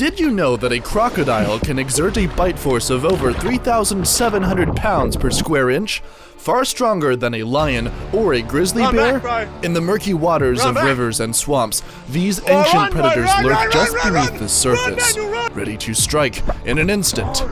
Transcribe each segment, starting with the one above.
Did you know that a crocodile can exert a bite force of over 3,700 pounds per square inch? Far stronger than a lion or a grizzly bear? In the murky waters of rivers and swamps, these ancient predators lurk just beneath the surface, ready to strike in an instant.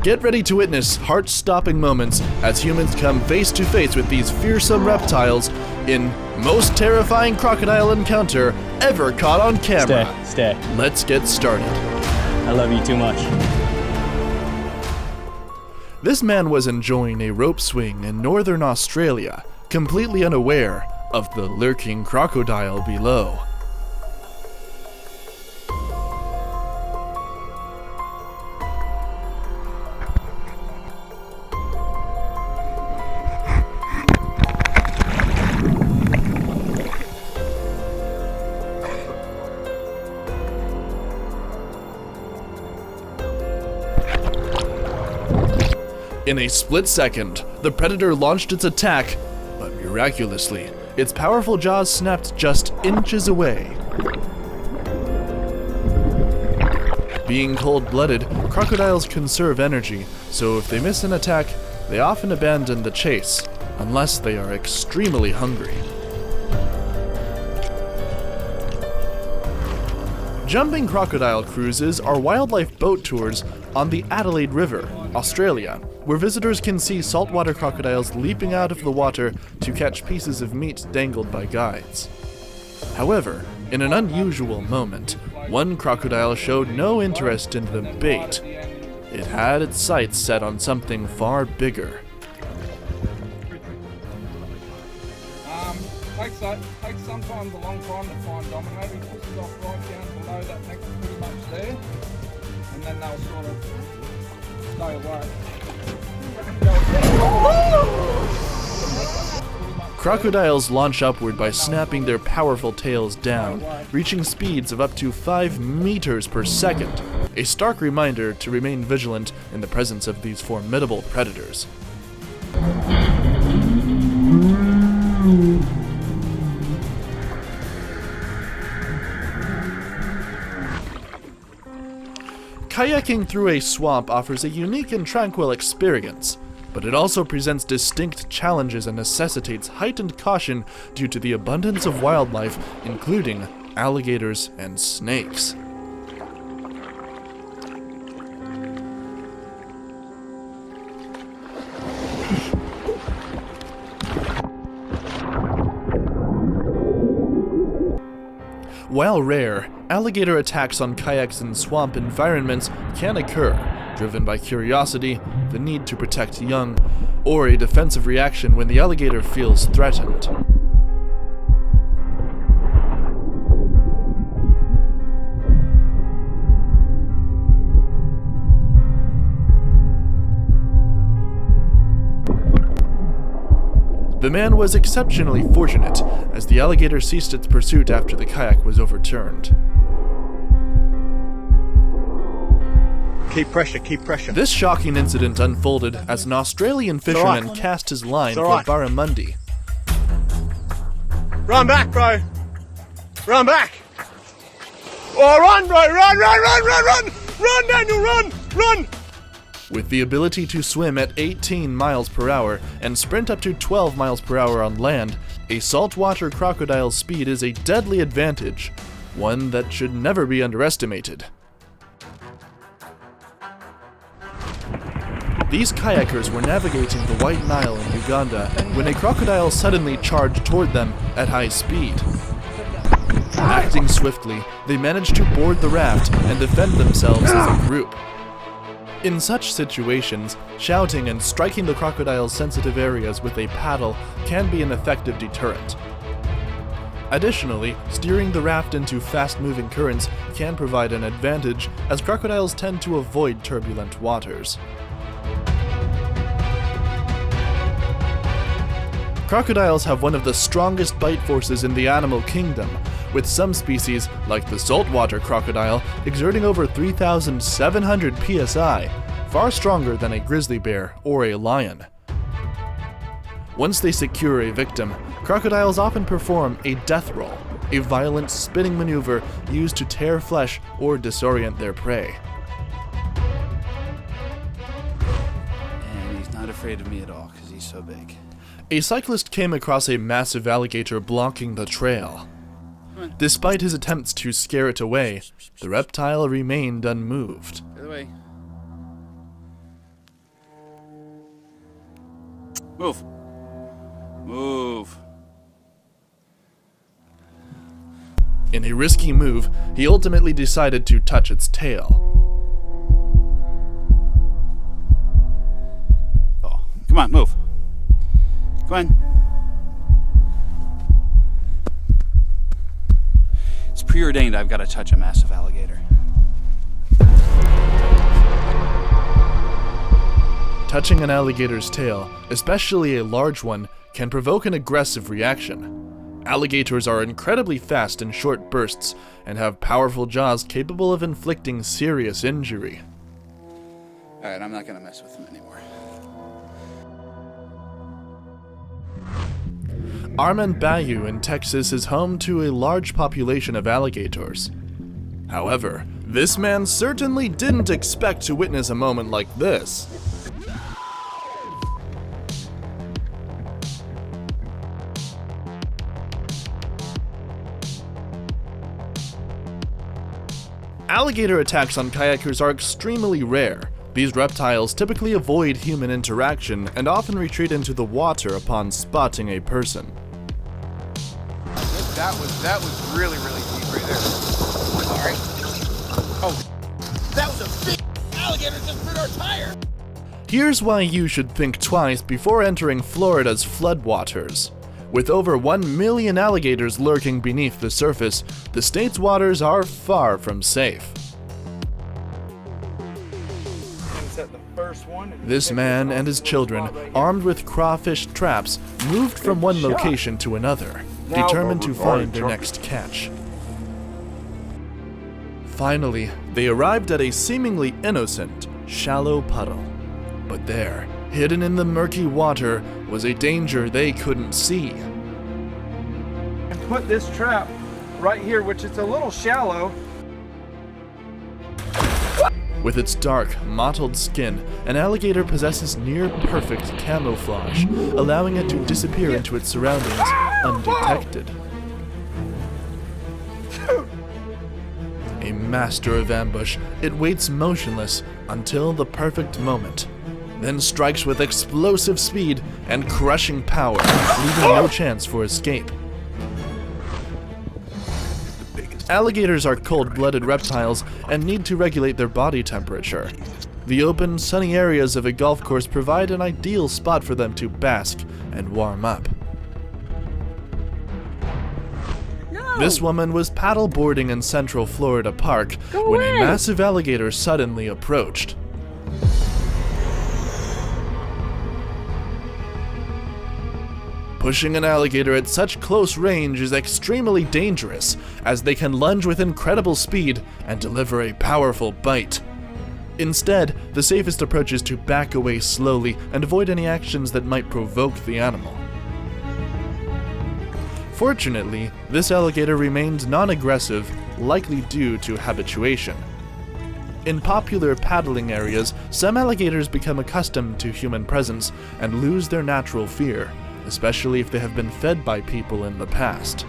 Get ready to witness heart-stopping moments as humans come face to face with these fearsome reptiles in most terrifying crocodile encounter ever caught on camera. Stay. Let's get started. I love you too much. This man was enjoying a rope swing in northern Australia, completely unaware of the lurking crocodile below. In a split second, the predator launched its attack, but miraculously, its powerful jaws snapped just inches away. Being cold-blooded, crocodiles conserve energy, so if they miss an attack, they often abandon the chase, unless they are extremely hungry. Jumping crocodile cruises are wildlife boat tours on the Adelaide River, Australia, where visitors can see saltwater crocodiles leaping out of the water to catch pieces of meat dangled by guides. However, in an unusual moment, one crocodile showed no interest in the bait. It had its sights set on something far bigger. Takes sometimes a long time to find dominate. He pushes off right down below that neck pretty much there, and then they'll sort of stay away. Crocodiles launch upward by snapping their powerful tails down, reaching speeds of up to 5 meters per second, a stark reminder to remain vigilant in the presence of these formidable predators. Kayaking through a swamp offers a unique and tranquil experience, but it also presents distinct challenges and necessitates heightened caution due to the abundance of wildlife, including alligators and snakes. While rare, alligator attacks on kayaks in swamp environments can occur, driven by curiosity, the need to protect young, or a defensive reaction when the alligator feels threatened. The man was exceptionally fortunate, as the alligator ceased its pursuit after the kayak was overturned. Keep pressure. This shocking incident unfolded as an Australian fisherman cast his line for barramundi. Run back, bro! Run back! Oh, run, bro! Run! Run, Daniel, run! With the ability to swim at 18 miles per hour and sprint up to 12 miles per hour on land, a saltwater crocodile's speed is a deadly advantage, one that should never be underestimated. These kayakers were navigating the White Nile in Uganda when a crocodile suddenly charged toward them at high speed. Acting swiftly, they managed to board the raft and defend themselves as a group. In such situations, shouting and striking the crocodile's sensitive areas with a paddle can be an effective deterrent. Additionally, steering the raft into fast-moving currents can provide an advantage, as crocodiles tend to avoid turbulent waters. Crocodiles have one of the strongest bite forces in the animal kingdom, with some species, like the saltwater crocodile, exerting over 3,700 psi, far stronger than a grizzly bear or a lion. Once they secure a victim, crocodiles often perform a death roll, a violent spinning maneuver used to tear flesh or disorient their prey. And he's not afraid of me at all because he's so big. A cyclist came across a massive alligator blocking the trail. Despite his attempts to scare it away, the reptile remained unmoved. Get away. Move. Move. In a risky move, he ultimately decided to touch its tail. Oh, come on, move. Come on. It's preordained I've got to touch a massive alligator. Touching an alligator's tail, especially a large one, can provoke an aggressive reaction. Alligators are incredibly fast in short bursts and have powerful jaws capable of inflicting serious injury. Alright, I'm not going to mess with him anymore. Armand Bayou in Texas is home to a large population of alligators. However, this man certainly didn't expect to witness a moment like this. Alligator attacks on kayakers are extremely rare. These reptiles typically avoid human interaction and often retreat into the water upon spotting a person. That was really deep right there. Sorry. Oh, that was a big alligator just bit our tire. Here's why you should think twice before entering Florida's floodwaters. With over 1 million alligators lurking beneath the surface, the state's waters are far from safe. This man and his children, armed with crawfish traps, moved from one location to another, determined to find their next catch. Finally, they arrived at a seemingly innocent, shallow puddle. But there, hidden in the murky water, was a danger they couldn't see. And put this trap right here, which is a little shallow. With its dark, mottled skin, an alligator possesses near-perfect camouflage, allowing it to disappear into its surroundings undetected. A master of ambush, it waits motionless until the perfect moment, then strikes with explosive speed and crushing power, leaving no chance for escape. Alligators are cold-blooded reptiles and need to regulate their body temperature. The open, sunny areas of a golf course provide an ideal spot for them to bask and warm up. This woman was paddleboarding in Central Florida Park when a massive alligator suddenly approached. Pushing an alligator at such close range is extremely dangerous, as they can lunge with incredible speed and deliver a powerful bite. Instead, the safest approach is to back away slowly and avoid any actions that might provoke the animal. Fortunately, this alligator remained non-aggressive, likely due to habituation. In popular paddling areas, some alligators become accustomed to human presence and lose their natural fear, especially if they have been fed by people in the past.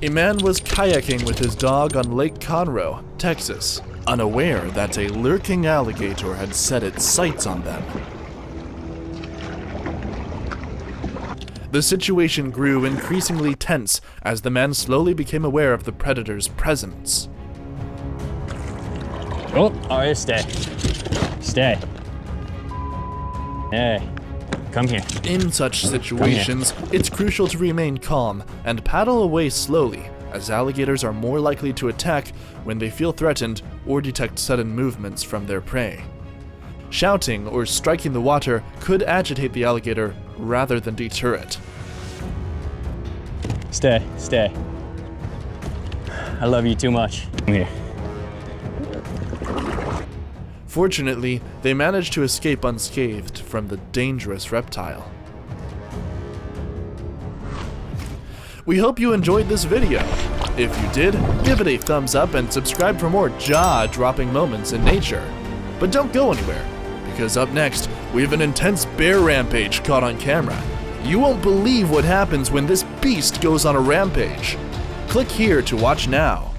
A man was kayaking with his dog on Lake Conroe, Texas, unaware that a lurking alligator had set its sights on them. The situation grew increasingly tense as the man slowly became aware of the predator's presence. Oh, alright, stay. Stay. Hey, come here. In such situations, it's crucial to remain calm and paddle away slowly, as alligators are more likely to attack when they feel threatened or detect sudden movements from their prey. Shouting or striking the water could agitate the alligator rather than deter it. Stay, stay. I love you too much. Come here. Fortunately, they managed to escape unscathed from the dangerous reptile. We hope you enjoyed this video. If you did, give it a thumbs up and subscribe for more jaw-dropping moments in nature. But don't go anywhere, because up next, we have an intense bear rampage caught on camera. You won't believe what happens when this beast goes on a rampage. Click here to watch now.